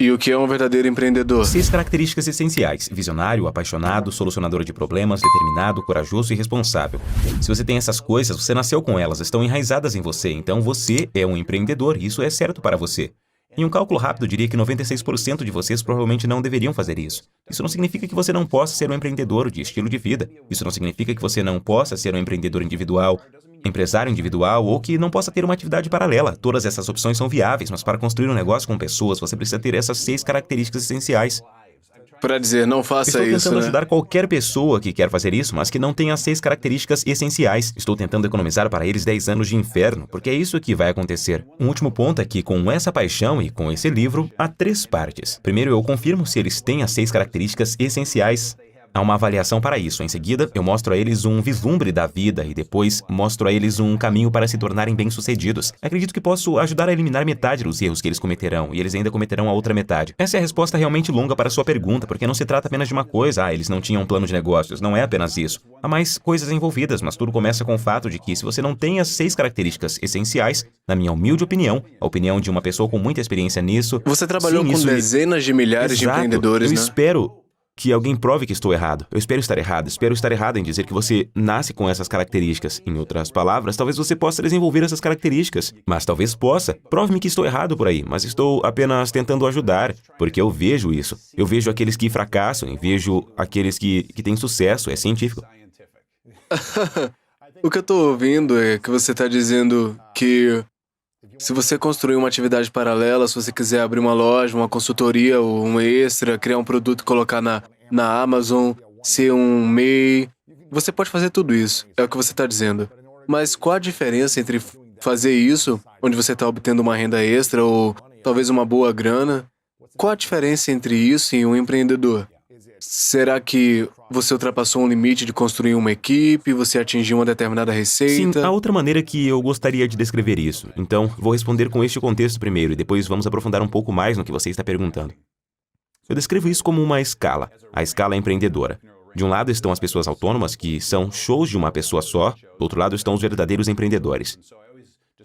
E o que é um verdadeiro empreendedor? 6 características essenciais: visionário, apaixonado, solucionador de problemas, determinado, corajoso e responsável. Se você tem essas coisas, você nasceu com elas, estão enraizadas em você, então você é um empreendedor e isso é certo para você. Em um cálculo rápido, eu diria que 96% de vocês provavelmente não deveriam fazer isso. Isso não significa que você não possa ser um empreendedor de estilo de vida. Isso não significa que você não possa ser um empreendedor individual, empresário individual ou que não possa ter uma atividade paralela. Todas essas opções são viáveis, mas para construir um negócio com pessoas, você precisa ter essas 6 características essenciais. Para dizer, não faça Estou isso, tentando né? ajudar qualquer pessoa que quer fazer isso, mas que não tem as 6 características essenciais. Estou tentando economizar para eles 10 anos de inferno, porque é isso que vai acontecer. Um último ponto é que, com essa paixão e com esse livro, há 3 partes. Primeiro, eu confirmo se eles têm as 6 características essenciais. Há uma avaliação para isso. Em seguida, eu mostro a eles um vislumbre da vida e depois mostro a eles um caminho para se tornarem bem-sucedidos. Acredito que posso ajudar a eliminar metade dos erros que eles cometerão e eles ainda cometerão a outra metade. Essa é a resposta realmente longa para a sua pergunta, porque não se trata apenas de uma coisa. Eles não tinham um plano de negócios. Não é apenas isso. Há mais coisas envolvidas, mas tudo começa com o fato de que se você não tem as 6 características essenciais, na minha humilde opinião, a opinião de uma pessoa com muita experiência nisso... Você trabalhou com isso dezenas de milhares de empreendedores, eu né? espero que alguém prove que estou errado. Eu espero estar errado. Espero estar errado em dizer que você nasce com essas características. Em outras palavras, talvez você possa desenvolver essas características. Mas talvez possa. Prove-me que estou errado por aí. Mas estou apenas tentando ajudar. Porque eu vejo isso. Eu vejo aqueles que fracassam e vejo aqueles que têm sucesso. É científico. O que eu tô ouvindo é que você tá dizendo que se você construir uma atividade paralela, se você quiser abrir uma loja, uma consultoria ou um extra, criar um produto e colocar na Amazon, ser um MEI, você pode fazer tudo isso. É o que você está dizendo. Mas qual a diferença entre fazer isso, onde você está obtendo uma renda extra ou talvez uma boa grana? Qual a diferença entre isso e um empreendedor? Será que você ultrapassou um limite de construir uma equipe, você atingiu uma determinada Sim, receita? há outra maneira que eu gostaria de descrever isso. Então, vou responder com este contexto primeiro e depois vamos aprofundar um pouco mais no que você está perguntando. Eu descrevo isso como uma escala. A escala empreendedora. De um lado estão as pessoas autônomas, que são shows de uma pessoa só. Do outro lado estão os verdadeiros empreendedores.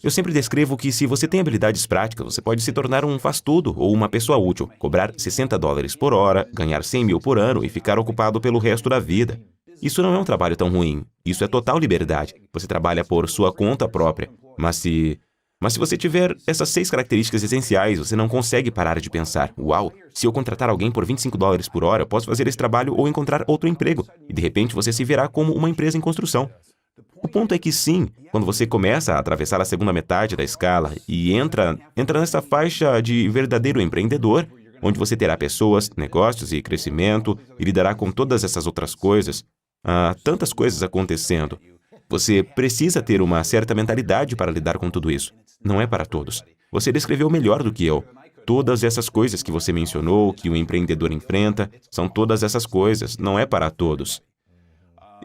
Eu sempre descrevo que se você tem habilidades práticas, você pode se tornar um faz-tudo ou uma pessoa útil, cobrar $60 por hora, ganhar 100 mil por ano e ficar ocupado pelo resto da vida. Isso não é um trabalho tão ruim. Isso é total liberdade. Você trabalha por sua conta própria. Mas se você tiver essas 6 características essenciais, você não consegue parar de pensar: uau, se eu contratar alguém por $25 por hora, eu posso fazer esse trabalho ou encontrar outro emprego. E de repente você se verá como uma empresa em construção. O ponto é que sim, quando você começa a atravessar a segunda metade da escala e entra nessa faixa de verdadeiro empreendedor, onde você terá pessoas, negócios e crescimento e lidará com todas essas outras coisas, há tantas coisas acontecendo. Você precisa ter uma certa mentalidade para lidar com tudo isso. Não é para todos. Você descreveu melhor do que eu. Todas essas coisas que você mencionou, que o empreendedor enfrenta, são todas essas coisas. Não é para todos.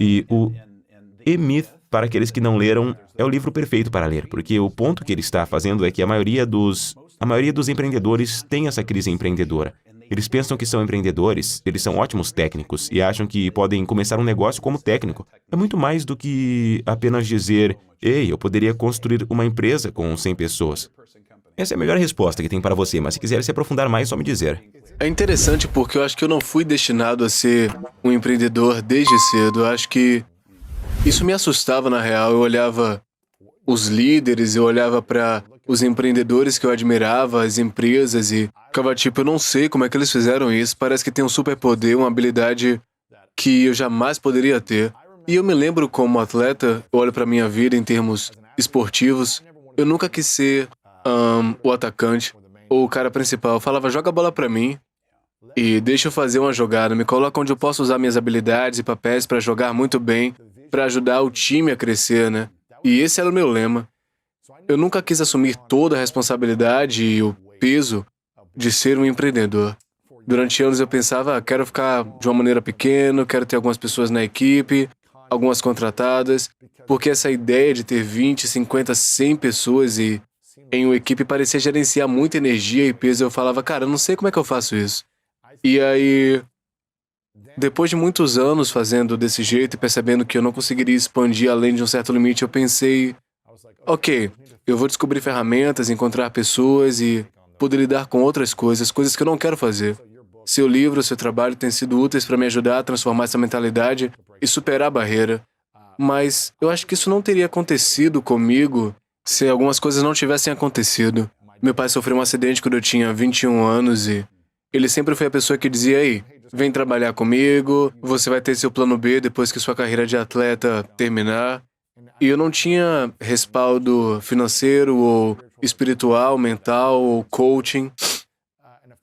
E o E-Myth, para aqueles que não leram, é o livro perfeito para ler, porque o ponto que ele está fazendo é que a maioria dos empreendedores tem essa crise empreendedora. Eles pensam que são empreendedores, eles são ótimos técnicos e acham que podem começar um negócio como técnico. É muito mais do que apenas dizer: ei, eu poderia construir uma empresa com 100 pessoas. Essa é a melhor resposta que tem para você, mas se quiser se aprofundar mais, só me dizer. É interessante porque eu acho que eu não fui destinado a ser um empreendedor desde cedo. Eu acho que isso me assustava, na real. Eu olhava os líderes, eu olhava para os empreendedores que eu admirava, as empresas, e ficava tipo, eu não sei como é que eles fizeram isso. Parece que tem um superpoder, uma habilidade que eu jamais poderia ter. E eu me lembro como atleta, eu olho para minha vida em termos esportivos, eu nunca quis ser o atacante ou o cara principal. Eu falava: joga a bola para mim e deixa eu fazer uma jogada. Me coloca onde eu posso usar minhas habilidades e papéis para jogar muito bem, para ajudar o time a crescer, né? E esse era o meu lema. Eu nunca quis assumir toda a responsabilidade e o peso de ser um empreendedor. Durante anos eu pensava: quero ficar de uma maneira pequena, quero ter algumas pessoas na equipe, algumas contratadas, porque essa ideia de ter 20, 50, 100 pessoas e em uma equipe parecia gerenciar muita energia e peso. Eu falava: cara, eu não sei como é que eu faço isso. E aí, depois de muitos anos fazendo desse jeito e percebendo que eu não conseguiria expandir além de um certo limite, eu pensei: ok, eu vou descobrir ferramentas, encontrar pessoas e poder lidar com outras coisas, coisas que eu não quero fazer. Seu livro, seu trabalho têm sido úteis para me ajudar a transformar essa mentalidade e superar a barreira. Mas eu acho que isso não teria acontecido comigo se algumas coisas não tivessem acontecido. Meu pai sofreu um acidente quando eu tinha 21 anos e ele sempre foi a pessoa que dizia: "Ei, vem trabalhar comigo, você vai ter seu plano B depois que sua carreira de atleta terminar." E eu não tinha respaldo financeiro ou espiritual, mental ou coaching.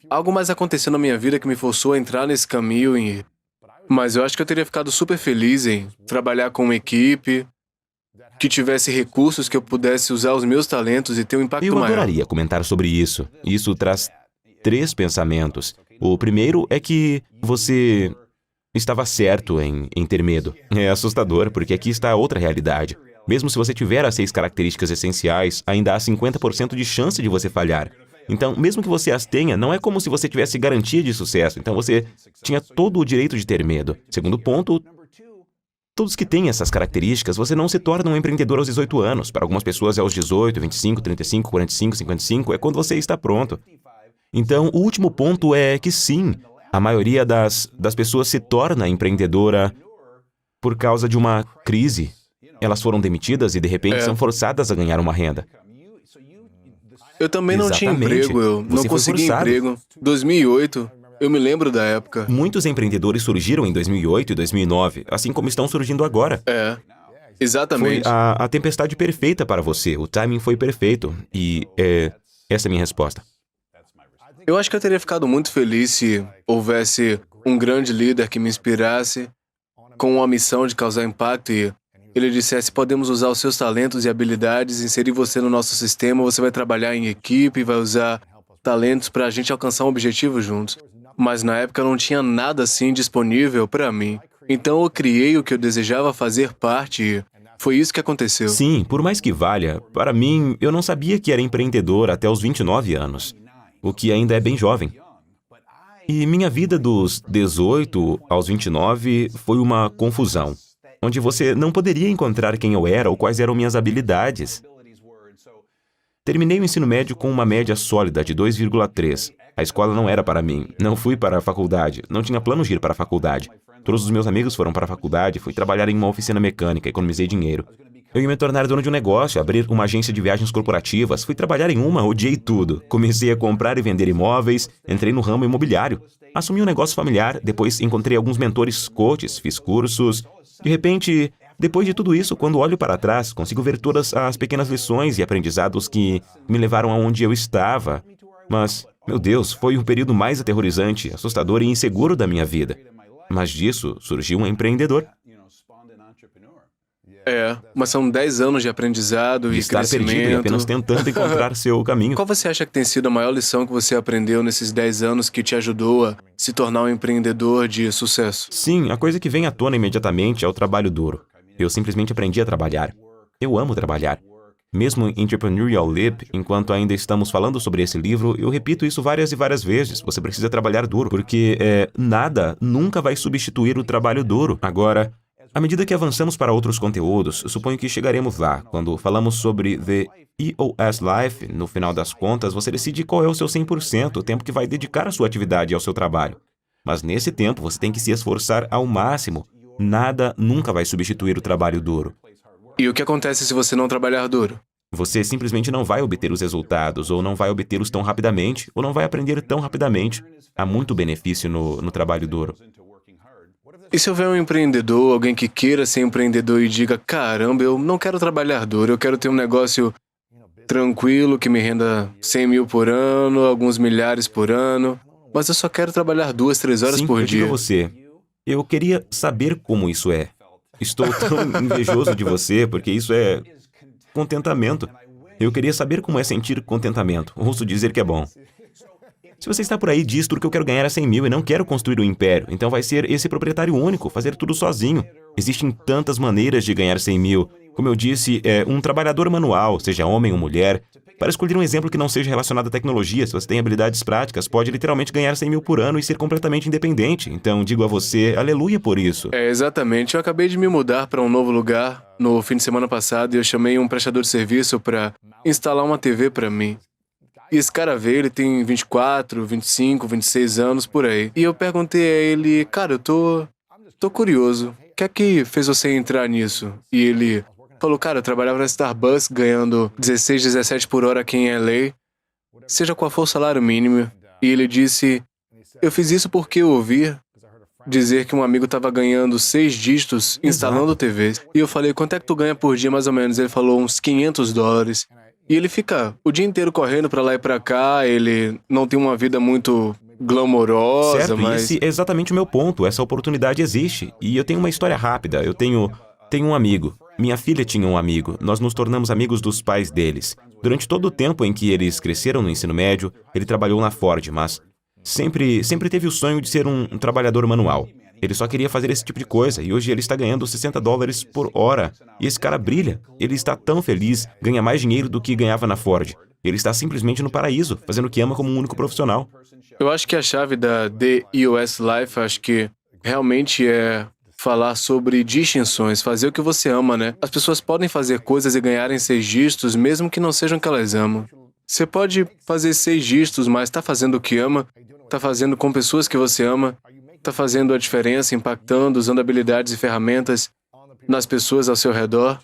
Algo mais aconteceu na minha vida que me forçou a entrar nesse caminho, mas eu acho que eu teria ficado super feliz em trabalhar com uma equipe que tivesse recursos que eu pudesse usar os meus talentos e ter um impacto Eu maior. adoraria comentar sobre isso. Isso traz 3 pensamentos. O primeiro é que você estava certo em ter medo. É assustador, porque aqui está outra realidade. Mesmo se você tiver as 6 características essenciais, ainda há 50% de chance de você falhar. Então, mesmo que você as tenha, não é como se você tivesse garantia de sucesso. Então, você tinha todo o direito de ter medo. Segundo ponto, todos que têm essas características, você não se torna um empreendedor aos 18 anos. Para algumas pessoas é aos 18, 25, 35, 45, 55, é quando você está pronto. Então, o último ponto é que sim, a maioria das pessoas se torna empreendedora por causa de uma crise. Elas foram demitidas e, de repente, são forçadas a ganhar uma renda. Eu também não tinha Exatamente. emprego, eu não Você foi consegui forçado. emprego. 2008, eu me lembro da época. Muitos empreendedores surgiram em 2008 e 2009, assim como estão surgindo agora. Foi Exatamente. a tempestade perfeita para você. O timing foi perfeito. E essa é a minha resposta. Eu acho que eu teria ficado muito feliz se houvesse um grande líder que me inspirasse com uma missão de causar impacto e ele dissesse: podemos usar os seus talentos e habilidades, inserir você no nosso sistema, você vai trabalhar em equipe, vai usar talentos para a gente alcançar um objetivo juntos. Mas na época não tinha nada assim disponível para mim. Então eu criei o que eu desejava fazer parte e foi isso que aconteceu. Sim, por mais que valha, para mim, eu não sabia que era empreendedor até os 29 anos, o que ainda é bem jovem. E minha vida dos 18 aos 29 foi uma confusão, onde você não poderia encontrar quem eu era ou quais eram minhas habilidades. Terminei o ensino médio com uma média sólida de 2,3. A escola não era para mim. Não fui para a faculdade. Não tinha planos de ir para a faculdade. Todos os meus amigos foram para a faculdade. Fui trabalhar em uma oficina mecânica. Economizei dinheiro. Eu ia me tornar dono de um negócio, abrir uma agência de viagens corporativas. Fui trabalhar em uma, odiei tudo. Comecei a comprar e vender imóveis. Entrei no ramo imobiliário. Assumi um negócio familiar. Depois encontrei alguns mentores coaches. Fiz cursos. De repente, depois de tudo isso, quando olho para trás, consigo ver todas as pequenas lições e aprendizados que me levaram aonde eu estava. Mas, meu Deus, foi o período mais aterrorizante, assustador e inseguro da minha vida. Mas disso surgiu um empreendedor. Mas são 10 anos de aprendizado De e estar perdido e crescimento. apenas tentando encontrar seu caminho. Qual você acha que tem sido a maior lição que você aprendeu nesses 10 anos que te ajudou a se tornar um empreendedor de sucesso? Sim, a coisa que vem à tona imediatamente é o trabalho duro. Eu simplesmente aprendi a trabalhar. Eu amo trabalhar. Mesmo em Entrepreneurial Leap, enquanto ainda estamos falando sobre esse livro, eu repito isso várias e várias vezes. Você precisa trabalhar duro, porque nada nunca vai substituir o trabalho duro. Agora, à medida que avançamos para outros conteúdos, suponho que chegaremos lá. Quando falamos sobre The EOS Life, no final das contas, você decide qual é o seu 100%, o tempo que vai dedicar à sua atividade e ao seu trabalho. Mas nesse tempo, você tem que se esforçar ao máximo. Nada nunca vai substituir o trabalho duro. E o que acontece se você não trabalhar duro? Você simplesmente não vai obter os resultados, ou não vai obtê-los tão rapidamente, ou não vai aprender tão rapidamente. Há muito benefício no trabalho duro. E se houver um empreendedor, alguém que queira ser empreendedor e diga: caramba, eu não quero trabalhar duro, eu quero ter um negócio tranquilo que me renda 100 mil por ano, alguns milhares por ano, mas eu só quero trabalhar 2, 3 horas Sim, por eu digo dia. a você, eu queria saber como isso é. Estou tão invejoso de você, porque isso é contentamento. Eu queria saber como é sentir contentamento. Ouço dizer que é bom. Se você está por aí, diz tudo que eu quero ganhar é 100 mil e não quero construir um império, então vai ser esse proprietário único, fazer tudo sozinho. Existem tantas maneiras de ganhar 100 mil. Como eu disse, um trabalhador manual, seja homem ou mulher. Para escolher um exemplo que não seja relacionado à tecnologia, se você tem habilidades práticas, pode literalmente ganhar 100 mil por ano e ser completamente independente. Então, digo a você, aleluia por isso. Exatamente. Eu acabei de me mudar para um novo lugar no fim de semana passado e eu chamei um prestador de serviço para instalar uma TV para mim. E esse cara veio, ele tem 24, 25, 26 anos, por aí. E eu perguntei a ele, cara, eu tô curioso. O que é que fez você entrar nisso? E ele falou, cara, eu trabalhava na Starbucks ganhando 16, 17 por hora aqui em LA, seja qual for o salário mínimo. E ele disse, eu fiz isso porque eu ouvi dizer que um amigo estava ganhando 6 dígitos instalando TVs. E eu falei, quanto é que tu ganha por dia, mais ou menos? Ele falou, uns $500. E ele fica o dia inteiro correndo pra lá e pra cá, ele não tem uma vida muito glamourosa, Certo, e mas... esse é exatamente o meu ponto. Essa oportunidade existe. E eu tenho uma história rápida. Eu tenho um amigo. Minha filha tinha um amigo. Nós nos tornamos amigos dos pais deles. Durante todo o tempo em que eles cresceram no ensino médio, ele trabalhou na Ford, mas sempre teve o sonho de ser um trabalhador manual. Ele só queria fazer esse tipo de coisa e hoje ele está ganhando $60 por hora. E esse cara brilha. Ele está tão feliz, ganha mais dinheiro do que ganhava na Ford. Ele está simplesmente no paraíso, fazendo o que ama como um único profissional. Eu acho que a chave da The EOS Life, acho que realmente é falar sobre distinções, fazer o que você ama, né? As pessoas podem fazer coisas e ganharem 6 dígitos, mesmo que não sejam o que elas amam. Você pode fazer 6 dígitos, mas está fazendo o que ama, está fazendo com pessoas que você ama, está fazendo a diferença, impactando, usando habilidades e ferramentas nas pessoas ao seu redor.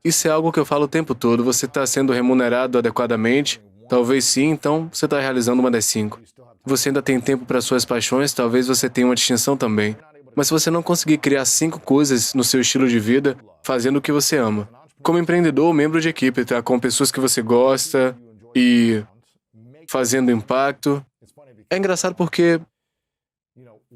Isso é algo que eu falo o tempo todo. Você está sendo remunerado adequadamente? Talvez sim, então você está realizando uma das 5. Você ainda tem tempo para suas paixões? Talvez você tenha uma distinção também. Mas se você não conseguir criar 5 coisas no seu estilo de vida, fazendo o que você ama. Como empreendedor ou membro de equipe, tá? Com pessoas que você gosta e fazendo impacto. É engraçado porque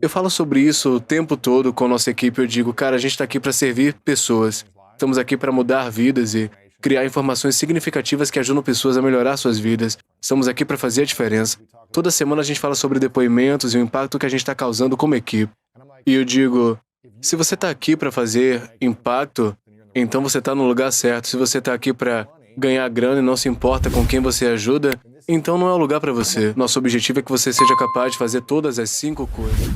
eu falo sobre isso o tempo todo com a nossa equipe. Eu digo, cara, a gente está aqui para servir pessoas. Estamos aqui para mudar vidas e criar informações significativas que ajudam pessoas a melhorar suas vidas. Estamos aqui para fazer a diferença. Toda semana a gente fala sobre depoimentos e o impacto que a gente está causando como equipe. E eu digo, se você está aqui para fazer impacto, então você está no lugar certo. Se você está aqui para ganhar grana e não se importa com quem você ajuda, então não é o lugar para você. Nosso objetivo é que você seja capaz de fazer todas as 5 coisas.